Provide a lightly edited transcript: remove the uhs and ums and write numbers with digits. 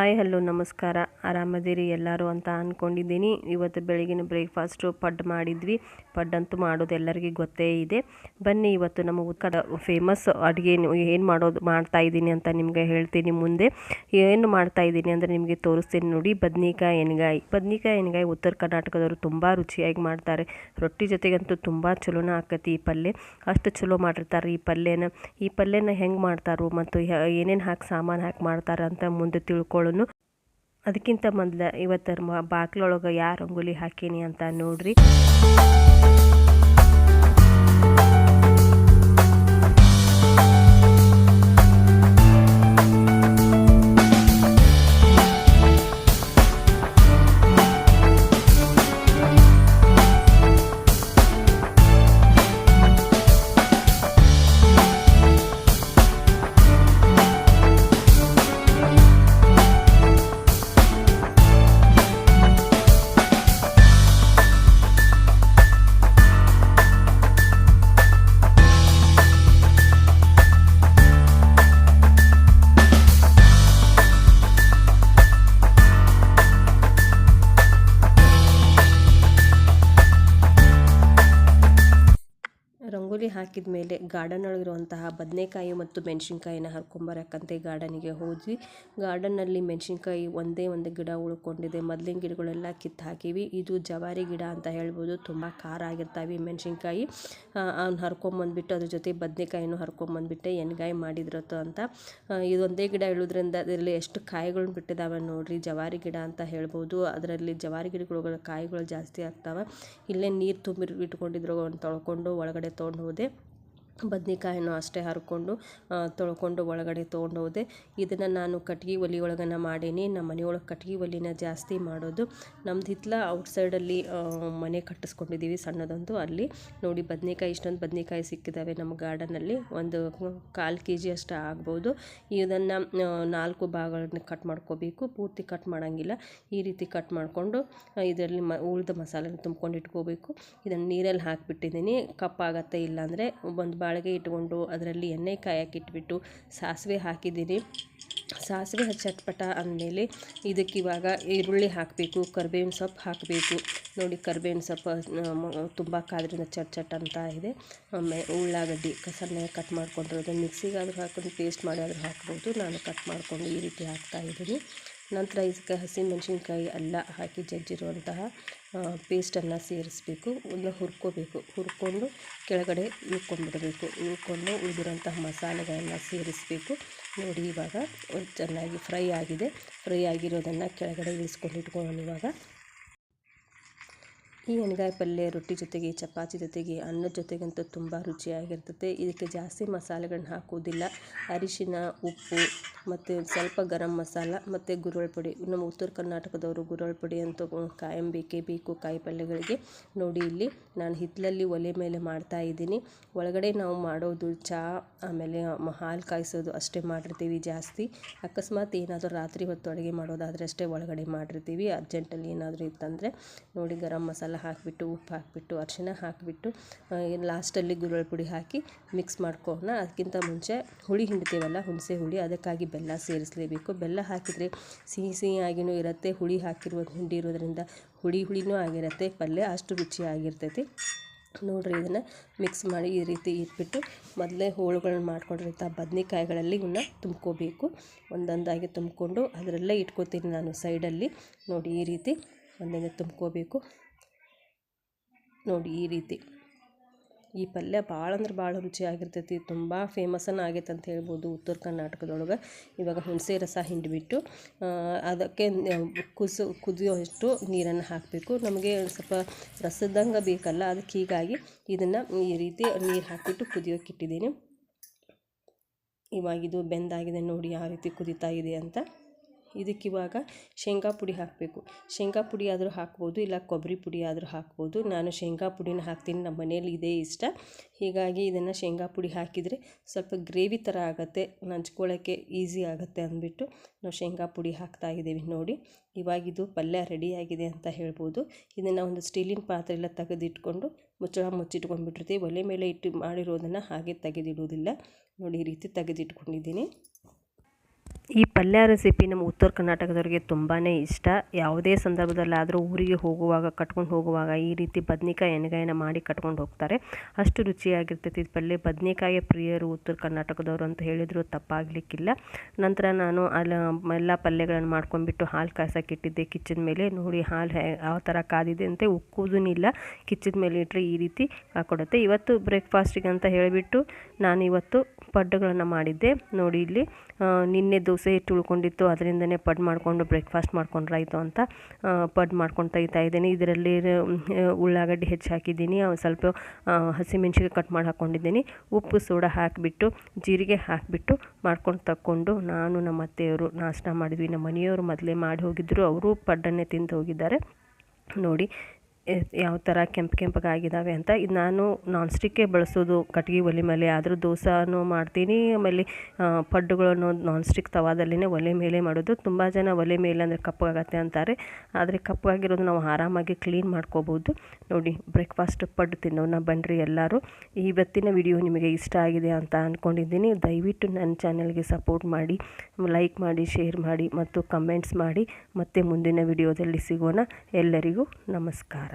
Hi hello ನಮಸ್ಕಾರ. ಆರಾಮದಿರಿ ಎಲ್ಲರೂ ಅಂತ ಅಂದ್ಕೊಂಡಿದ್ದೀನಿ. ಇವತ್ತು ಬೆಳಗಿನ ಬ್ರೇಕ್ಫಾಸ್ಟು ಪಡ್ಡು ಮಾಡಿದ್ವಿ. ಪಡ್ಡಂತೂ ಮಾಡೋದು ಎಲ್ಲರಿಗೂ ಗೊತ್ತೇ ಇದೆ. ಬನ್ನಿ ಇವತ್ತು ನಮ್ಮ ಉತ್ತರ ಫೇಮಸ್ ಅಡುಗೆ ಏನು ಮಾಡ್ತಾಯಿದ್ದೀನಿ ಅಂತ ನಿಮಗೆ ಹೇಳ್ತೀನಿ. ಮುಂದೆ ಏನು ಮಾಡ್ತಾಯಿದ್ದೀನಿ ಅಂದರೆ ನಿಮಗೆ ತೋರಿಸ್ತೀನಿ ನೋಡಿ. ಬದ್ನಿಕಾಯಿ ಎಣ್ಗಾಯಿ ಉತ್ತರ ಕರ್ನಾಟಕದವರು ತುಂಬ ರುಚಿಯಾಗಿ ಮಾಡ್ತಾರೆ. ರೊಟ್ಟಿ ಜೊತೆಗಂತೂ ತುಂಬ ಚಲೋನ ಆಕತಿ ಈ ಪಲ್ಯ. ಅಷ್ಟು ಚಲೋ ಮಾಡಿರ್ತಾರೆ ಈ ಪಲ್ಯನ ಹೆಂಗೆ ಮಾಡ್ತಾರೋ ಮತ್ತು ಏನೇನು ಸಾಮಾನು ಹಾಕಿ ಮಾಡ್ತಾರೆ ಅಂತ ಮುಂದೆ ತಿಳ್ಕೊಳ್ಳೋನು. ಅದಕ್ಕಿಂತ ಮೊದಲು ಇವತ್ತರ ಬಾಕ್ಲೊಳಗೆ ಯಾರು ರಂಗೋಲಿ ಹಾಕೀನಿ ಅಂತ ನೋಡ್ರಿ. ರಂಗೋಲಿ ಹಾಕಿದ ಮೇಲೆ ಗಾರ್ಡನ್ ಒಳಗಿರುವಂತಹ ಬದನೆಕಾಯಿ ಮತ್ತು ಮೆಣಸಿನ್ಕಾಯಿನ ಹರ್ಕೊಂಬರಕ್ಕಂತೆ ಗಾರ್ಡನಿಗೆ ಹೋದ್ವಿ. ಗಾರ್ಡನ್ನಲ್ಲಿ ಮೆಣಸಿನ್ಕಾಯಿ ಒಂದೇ ಗಿಡ ಉಳ್ಕೊಂಡಿದೆ. ಮೊದಲಿನ ಗಿಡಗಳೆಲ್ಲ ಕಿತ್ತು ಹಾಕಿವಿ. ಇದು ಜವಾರಿ ಗಿಡ ಅಂತ ಹೇಳ್ಬೋದು. ತುಂಬ ಖಾರ ಆಗಿರ್ತಾವೆ ಮೆಣಸಿನ್ಕಾಯಿ. ಅವ್ನು ಹರ್ಕೊಂಬಂದ್ಬಿಟ್ಟು ಅದ್ರ ಜೊತೆ ಬದನೆಕಾಯಿನೂ ಹರ್ಕೊಂಬಂದ್ಬಿಟ್ಟೆ ಎಣ್ಗಾಯಿ ಮಾಡಿದ್ರತ್ತು ಅಂತ. ಇದೊಂದೇ ಗಿಡ ಇಳೋದ್ರಿಂದ ಅದರಲ್ಲಿ ಎಷ್ಟು ಕಾಯಿಗಳನ್ನ ಬಿಟ್ಟಿದ್ದಾವೆ ನೋಡ್ರಿ. ಜವಾರಿ ಗಿಡ ಅಂತ ಹೇಳ್ಬೋದು. ಅದರಲ್ಲಿ ಜವಾರಿ ಗಿಡಗಳ ಕಾಯಿಗಳು ಜಾಸ್ತಿ ಆಗ್ತಾವೆ. ಇಲ್ಲೇ ನೀರು ತುಂಬಿ ಇಟ್ಕೊಂಡಿದ್ರು ಅವ್ನು ತೊಳ್ಕೊಂಡು ಒಳಗಡೆ ತೊಗೊಂಡು ಹೋದೆ. ಬದ್ನಿಕಾಯಿನೂ ಅಷ್ಟೇ ಹರ್ಕೊಂಡು ತೊಳ್ಕೊಂಡು ಒಳಗಡೆ ತೊಗೊಂಡು ಹೋದೆ. ಇದನ್ನು ನಾನು ಕಟ್ಗೆ ಒಲೆ ಒಳಗನ ಮಾಡೀನಿ. ನಮ್ಮ ಮನೆಯೊಳಗೆ ಕಟ್ಗೆ ಒಲಿನ ಜಾಸ್ತಿ ಮಾಡೋದು. ನಮ್ದು ಹಿತ್ಲ ಔಟ್ಸೈಡಲ್ಲಿ ಮನೆ ಕಟ್ಟಿಸ್ಕೊಂಡಿದ್ದೀವಿ ಸಣ್ಣದೊಂದು. ಅಲ್ಲಿ ನೋಡಿ ಇಷ್ಟೊಂದು ಬದ್ನಿಕಾಯಿ ಸಿಕ್ಕಿದ್ದಾವೆ ನಮ್ಮ ಗಾರ್ಡನಲ್ಲಿ. ಒಂದು 1/4 kg ಅಷ್ಟು ಆಗ್ಬೋದು. ಇದನ್ನು 4 ಭಾಗಗಳನ್ನ ಕಟ್ ಮಾಡ್ಕೋಬೇಕು. ಪೂರ್ತಿ ಕಟ್ ಮಾಡೋಂಗಿಲ್ಲ. ಈ ರೀತಿ ಕಟ್ ಮಾಡಿಕೊಂಡು ಇದರಲ್ಲಿ ಉಳಿದ ಮಸಾಲೆ ತುಂಬ್ಕೊಂಡು ಇಟ್ಕೋಬೇಕು. ಇದನ್ನು ನೀರಲ್ಲಿ ಹಾಕಿಬಿಟ್ಟಿದ್ದೀನಿ. ಕಪ್ಪಾಗತ್ತೆ. ಇಲ್ಲಾಂದರೆ ಒಂದು ಬಾಳಿಗೆ ಇಟ್ಕೊಂಡು ಅದರಲ್ಲಿ ಎಣ್ಣೆ ಕಾಯಕ್ಕೆ ಇಟ್ಬಿಟ್ಟು ಸಾಸಿವೆ ಹಾಕಿದ್ದೀನಿ. ಸಾಸಿವೆ ಚಟ್ಪಟ ಅಂದಮೇಲೆ ಇದಕ್ಕೆ ಇವಾಗ ಈರುಳ್ಳಿ ಹಾಕಬೇಕು, ಕರಿಬೇವಿನ ಸೊಪ್ಪು ಹಾಕಬೇಕು. ನೋಡಿ ಕರಿಬೇವಿನ ಸೊಪ್ಪು ತುಂಬ ಕಾದ್ರಿಂದ ಚಟ್ ಅಂತ ಇದೆ. ಆಮೇಲೆ ಉಳ್ಳಾಗಡ್ಡಿ ಸಣ್ಣಗೆ ಕಟ್ ಮಾಡ್ಕೊಂಡಿರೋದು ಮಿಕ್ಸಿಗಾದ್ರೂ ಹಾಕೊಂಡು ಪೇಸ್ಟ್ ಮಾಡಿ ಆದರೂ ಹಾಕ್ಬೋದು. ನಾನು ಕಟ್ ಮಾಡಿಕೊಂಡು ಈ ರೀತಿ ಹಾಕ್ತಾಯಿದ್ದೀನಿ. ನಂತರ ಇದಕ್ಕೆ ಹಸಿಮೆಣಸಿನ್ಕಾಯಿ ಎಲ್ಲ ಹಾಕಿ ಜಜ್ಜಿರುವಂತಹ ಪೇಸ್ಟನ್ನು ಸೇರಿಸ್ಬೇಕು. ಒಂದು ಹುರ್ಕೊಂಡು ಕೆಳಗಡೆ ಇಳ್ಕೊಂಡ್ಬಿಡಬೇಕು. ಇಳ್ಕೊಂಡು ಉಳಿದಿರೋಂತಹ ಮಸಾಲೆಗಳನ್ನು ಸೇರಿಸಬೇಕು. ನೋಡಿ ಇವಾಗ ಚೆನ್ನಾಗಿ ಫ್ರೈ ಆಗಿದೆ. ಫ್ರೈ ಆಗಿರೋದನ್ನು ಕೆಳಗಡೆ ಇಳಿಸ್ಕೊಂಡು ಇಟ್ಕೊಳ್ಳೋಣ. ಇವಾಗ ಈ ಎಣ್ಗಾಯಿ ಪಲ್ಯ ರೊಟ್ಟಿ ಜೊತೆಗೆ, ಚಪಾತಿ ಜೊತೆಗೆ, ಅನ್ನದ ಜೊತೆಗಂತೂ ತುಂಬ ರುಚಿಯಾಗಿರ್ತದೆ. ಇದಕ್ಕೆ ಜಾಸ್ತಿ ಮಸಾಲೆಗಳನ್ನ ಹಾಕೋದಿಲ್ಲ. ಅರಿಶಿನ, ಉಪ್ಪು ಮತ್ತು ಸ್ವಲ್ಪ ಗರಂ ಮಸಾಲ ಮತ್ತು ಗುರಳ್ ಪುಡಿ. ನಮ್ಮ ಉತ್ತರ ಕರ್ನಾಟಕದವರು ಗುರಳ್ ಪುಡಿ ಅಂತೂ ಕಾಯಂ ಬೇಕೇ ಬೇಕು ಕಾಯಿ ಪಲ್ಯಗಳಿಗೆ. ನೋಡಿ ಇಲ್ಲಿ ನಾನು ಹಿತ್ತಲಲ್ಲಿ ಒಲೆ ಮೇಲೆ ಮಾಡ್ತಾಯಿದ್ದೀನಿ. ಒಳಗಡೆ ನಾವು ಮಾಡೋದು ಚಹಾ ಆಮೇಲೆ ಹಾಲು ಕಾಯಿಸೋದು ಅಷ್ಟೇ ಮಾಡಿರ್ತೀವಿ ಜಾಸ್ತಿ. ಅಕಸ್ಮಾತ್ ಏನಾದರೂ ರಾತ್ರಿ ಹೊತ್ತು ಅಡುಗೆ ಮಾಡೋದಾದರೆ ಅಷ್ಟೇ ಒಳಗಡೆ ಮಾಡಿರ್ತೀವಿ. ಅರ್ಜೆಂಟಲ್ಲಿ ಏನಾದರೂ ಇತ್ತಂದರೆ ನೋಡಿ ಗರಂ ಮಸಾಲ ಹಾಕಿಬಿಟ್ಟು, ಉಪ್ಪು ಹಾಕಿಬಿಟ್ಟು, ಅರಿಶಿನ ಹಾಕಿಬಿಟ್ಟು ಲಾಸ್ಟಲ್ಲಿ ಗುರಳ್ ಪುಡಿ ಹಾಕಿ ಮಿಕ್ಸ್ ಮಾಡ್ಕೊಳ್ಳೋಣ. ಅದಕ್ಕಿಂತ ಮುಂಚೆ ಹುಳಿ ಹಿಂಡ್ತೀವಲ್ಲ, ಹುಣಸೆ ಹುಳಿ, ಅದಕ್ಕಾಗಿ ಬೆಲ್ಲ ಸೇರಿಸಲೇಬೇಕು. ಬೆಲ್ಲ ಹಾಕಿದರೆ ಸಿಹಿಯಾಗಿಯೂ ಇರುತ್ತೆ. ಹುಳಿ ಹಿಂಡಿರೋದ್ರಿಂದ ಹುಳಿನೂ ಆಗಿರುತ್ತೆ. ಪಲ್ಯ ಅಷ್ಟು ರುಚಿಯಾಗಿರ್ತೈತಿ. ನೋಡ್ರಿ ಇದನ್ನು ಮಿಕ್ಸ್ ಮಾಡಿ ಈ ರೀತಿ ಇಟ್ಬಿಟ್ಟು ಮೊದಲೇ ಹೋಳುಗಳನ್ನ ಮಾಡ್ಕೊಂಡಿರೋಂಥ ಬದನೆಕಾಯಿಗಳಲ್ಲಿ ಇವನ್ನ ತುಂಬ್ಕೋಬೇಕು. ಒಂದೊಂದಾಗಿ ತುಂಬಿಕೊಂಡು ಅದರಲ್ಲೇ ಇಟ್ಕೋತೀನಿ ನಾನು ಸೈಡಲ್ಲಿ. ನೋಡಿ ಈ ರೀತಿ ಒಂದೊಂದೇ ತುಂಬ್ಕೋಬೇಕು. ನೋಡಿ ಈ ರೀತಿ ಈ ಪಲ್ಯ ಭಾಳ ಅಂದ್ರೆ ಭಾಳ ರುಚಿಯಾಗಿರ್ತೈತಿ. ತುಂಬ ಫೇಮಸ್ಸನ್ನು ಆಗೈತೆ ಅಂತ ಹೇಳ್ಬೋದು ಉತ್ತರ ಕರ್ನಾಟಕದೊಳಗೆ. ಇವಾಗ ಹುಣಸೆ ರಸ ಹಿಂಡಿಬಿಟ್ಟು ಅದಕ್ಕೆ ಕುದಿಯೋಷ್ಟು ನೀರನ್ನು ಹಾಕಬೇಕು. ನಮಗೆ ಸ್ವಲ್ಪ ರಸದಂಗೆ ಬೇಕಲ್ಲ, ಅದಕ್ಕೆ ಹೀಗಾಗಿ ಇದನ್ನು ಈ ರೀತಿ ನೀರು ಹಾಕಿಬಿಟ್ಟು ಕುದಿಯೋಕೆ ಇಟ್ಟಿದ್ದೀನಿ. ಇವಾಗಿದು ಬೆಂದಾಗಿದೆ ನೋಡಿ ಯಾವ ರೀತಿ ಕುದೀತಾ ಇದೆ ಅಂತ. ಇದಕ್ಕಿವಾಗ ಶೇಂಗಾ ಪುಡಿ ಹಾಕಬೇಕು. ಶೇಂಗಾ ಪುಡಿ ಆದರೂ ಹಾಕ್ಬೋದು, ಇಲ್ಲ ಕೊಬ್ಬರಿ ಪುಡಿ ಆದರೂ ಹಾಕ್ಬೋದು. ನಾನು ಶೇಂಗಾ ಪುಡಿನ ಹಾಕ್ತೀನಿ. ನಮ್ಮ ಮನೇಲಿ ಇದೇ ಇಷ್ಟ. ಹೀಗಾಗಿ ಇದನ್ನು ಶೇಂಗಾ ಪುಡಿ ಹಾಕಿದರೆ ಸ್ವಲ್ಪ ಗ್ರೇವಿ ಥರ ಆಗುತ್ತೆ, ನಂಚ್ಕೊಳ್ಳೋಕ್ಕೆ ಈಸಿ ಆಗುತ್ತೆ ಅಂದ್ಬಿಟ್ಟು ನಾವು ಶೇಂಗಾ ಪುಡಿ ಹಾಕ್ತಾಯಿದ್ದೀವಿ. ನೋಡಿ ಇವಾಗಿದು ಪಲ್ಯ ರೆಡಿಯಾಗಿದೆ ಅಂತ ಹೇಳ್ಬೋದು. ಇದನ್ನು ಒಂದು ಸ್ಟೀಲಿನ ಪಾತ್ರೆಯೆಲ್ಲ ತೆಗೆದಿಟ್ಕೊಂಡು ಮುಚ್ಚಿಟ್ಕೊಂಡ್ಬಿಟ್ಟಿರ್ತೀವಿ. ಒಲೆ ಮೇಲೆ ಇಟ್ಟು ಮಾಡಿರೋದನ್ನು ಹಾಗೆ ತೆಗೆದಿಡೋದಿಲ್ಲ. ನೋಡಿ ಈ ರೀತಿ ತೆಗೆದಿಟ್ಕೊಂಡಿದ್ದೀನಿ. ಈ ಪಲ್ಯ ರೆಸಿಪಿ ನಮ್ಮ ಉತ್ತರ ಕರ್ನಾಟಕದವ್ರಿಗೆ ತುಂಬಾ ಇಷ್ಟ. ಯಾವುದೇ ಸಂದರ್ಭದಲ್ಲಾದರೂ ಊರಿಗೆ ಹೋಗುವಾಗ ಕಟ್ಕೊಂಡು ಹೋಗುವಾಗ ಈ ರೀತಿ ಬದ್ನೆಕಾಯಿ ಎಣ್ಗಾಯಿನ ಮಾಡಿ ಕಟ್ಕೊಂಡು ಹೋಗ್ತಾರೆ. ಅಷ್ಟು ರುಚಿಯಾಗಿರ್ತೈತಿ ಇದು ಪಲ್ಯ. ಬದನೆಕಾಯಿಯ ಪ್ರಿಯರು ಉತ್ತರ ಕರ್ನಾಟಕದವರು ಅಂತ ಹೇಳಿದರೂ ತಪ್ಪಾಗಲಿಕ್ಕಿಲ್ಲ. ನಂತರ ನಾನು ಎಲ್ಲ ಪಲ್ಯಗಳನ್ನು ಮಾಡ್ಕೊಂಡ್ಬಿಟ್ಟು ಹಾಲು ಕಾಯ್ಸೋಕೆ ಇಟ್ಟಿದ್ದೆ ಕಿಚ್ಚದ ಮೇಲೆ. ನೋಡಿ ಹಾಲು ಯಾವ ಥರ ಕಾದಿದೆ ಅಂತೆ, ಉಕ್ಕುವುದೂ ಇಲ್ಲ. ಕಿಚ್ಚದ ಮೇಲೆ ಇಟ್ಟರೆ ಈ ರೀತಿ ಹಾಕೊಡುತ್ತೆ. ಇವತ್ತು ಬ್ರೇಕ್ಫಾಸ್ಟಿಗೆ ಅಂತ ಹೇಳಿಬಿಟ್ಟು ನಾನು ಇವತ್ತು ಪಡ್ಡುಗಳನ್ನು ಮಾಡಿದ್ದೆ. ನೋಡಿ ಇಲ್ಲಿ ನಿನ್ನೆ ದೋಸೆ ಹಿಟ್ಟು ಉಳ್ಕೊಂಡಿತ್ತು, ಅದರಿಂದನೇ ಪಡ್ಡು ಮಾಡಿಕೊಂಡು ಬ್ರೇಕ್ಫಾಸ್ಟ್ ಮಾಡ್ಕೊಂಡ್ರಾಯ್ತು ಅಂತ ಪಡ್ಡು ಮಾಡ್ಕೊಂಡು ತೆಗಿತಾ ಇದ್ದೀನಿ. ಇದರಲ್ಲಿ ಉಳ್ಳಾಗಡ್ಡಿ ಹೆಚ್ಚಿ ಹಾಕಿದ್ದೀನಿ, ಸ್ವಲ್ಪ ಹಸಿಮೆಣ್ಸಿಗೆ ಕಟ್ ಮಾಡಿ ಹಾಕ್ಕೊಂಡಿದ್ದೀನಿ. ಉಪ್ಪು ಸೋಡಾ ಹಾಕಿಬಿಟ್ಟು ಜೀರಿಗೆ ಹಾಕಿಬಿಟ್ಟು ಮಾಡ್ಕೊಂಡು ತಕ್ಕೊಂಡು ನಾನು ನಮ್ಮ ಅತ್ತೆಯವರು ನಾಷ್ಟ ಮಾಡಿದ್ವಿ. ನಮ್ಮ ಮನೆಯವರು ಮೊದಲೇ ಮಾಡಿ ಹೋಗಿದ್ದರು, ಅವರು ಪಡ್ಡನ್ನೇ ತಿಂದು ಹೋಗಿದ್ದಾರೆ. ನೋಡಿ ಯಾವ ಥರ ಕೆಂಪಗಾಗಿದ್ದಾವೆ ಅಂತ. ಇದು ನಾನು ನಾನ್ ಸ್ಟಿಕ್ಕೇ ಬಳಸೋದು ಕಟ್ಟಿಗೆ ಒಲೆ ಮೇಲೆ. ಆದರೂ ದೋಸೆನೂ ಮಾಡ್ತೀನಿ, ಆಮೇಲೆ ಪಡ್ಡುಗಳನ್ನು ನಾನ್ ಸ್ಟಿಕ್ ತವಾದಲ್ಲೇ ಒಲೆ ಮೇಲೆ ಮಾಡೋದು. ತುಂಬ ಜನ ಒಲೆ ಮೇಲೆ ಅಂದರೆ ಕಪ್ಪಗಾಗತ್ತೆ ಅಂತಾರೆ, ಆದರೆ ಕಪ್ಪಗಾಗಿರೋದು ನಾವು ಆರಾಮಾಗಿ ಕ್ಲೀನ್ ಮಾಡ್ಕೋಬೋದು. ನೋಡಿ ಬ್ರೇಕ್ಫಾಸ್ಟ್ ಪಡ್ಡು ತಿನ್ನೋಣ ಬನ್ನಿರಿ ಎಲ್ಲರೂ. ಇವತ್ತಿನ ವಿಡಿಯೋ ನಿಮಗೆ ಇಷ್ಟ ಆಗಿದೆ ಅಂತ ಅಂದ್ಕೊಂಡಿದ್ದೀನಿ. ದಯವಿಟ್ಟು ನನ್ನ ಚಾನಲ್ಗೆ ಸಪೋರ್ಟ್ ಮಾಡಿ, ಲೈಕ್ ಮಾಡಿ, ಶೇರ್ ಮಾಡಿ ಮತ್ತು ಕಮೆಂಟ್ಸ್ ಮಾಡಿ. ಮತ್ತೆ ಮುಂದಿನ ವಿಡಿಯೋದಲ್ಲಿ ಸಿಗೋಣ. ಎಲ್ಲರಿಗೂ ನಮಸ್ಕಾರ.